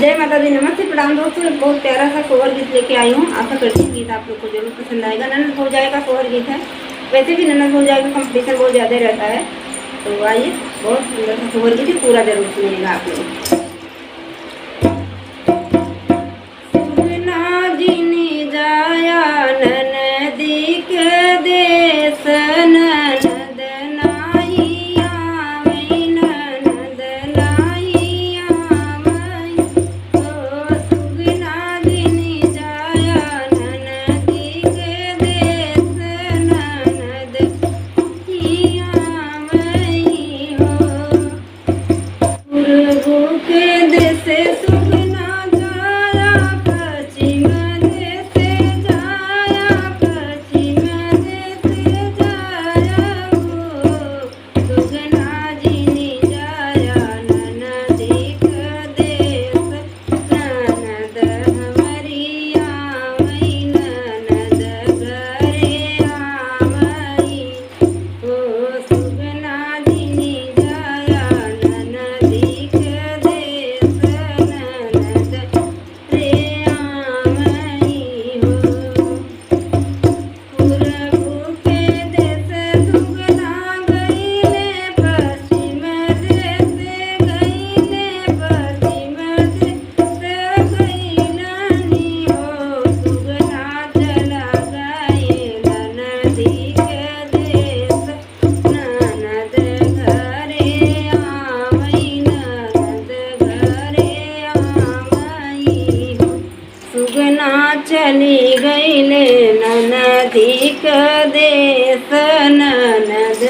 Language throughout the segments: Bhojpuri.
जय माता दी, नमस्ते, प्रणाम दोस्तों। एक बहुत प्यारा सा सोहर गीत लेके आई हूँ। आशा करती हूँ गीत आप लोग को जरूर पसंद आएगा। ननद भौजाई का सोहर गीत है। वैसे भी ननद भौजाई का कंपटीशन बहुत ज़्यादा रहता है, तो आइए, बहुत सुंदर सा सोहर गीत पूरा जरूर सुनिएगा आप लोग। चली गईले ननदी क देश, ननद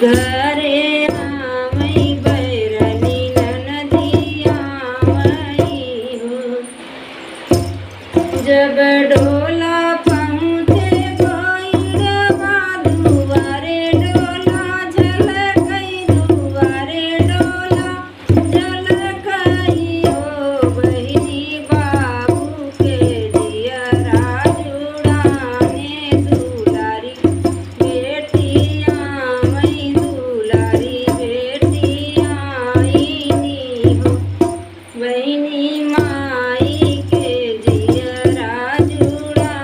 घरे आवई बैरनी ननदी आवई हो। जब डोला पहुँचे गइलबा दुआरे, डोला झलकई दुआरे, डोला झलकई हो। बहिनी बाबू के दियरा जुड़ाने, दुलारी बेटी आवई, दुलारी बेटी आईनी हो। बहिनी माई के दियरा जुड़ाने,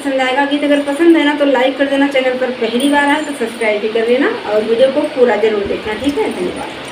पसंद आएगा। गीत अगर पसंद है ना तो लाइक कर देना, चैनल पर पहली बार आए तो सब्सक्राइब भी कर देना और वीडियो को पूरा जरूर देखना। ठीक है, धन्यवाद।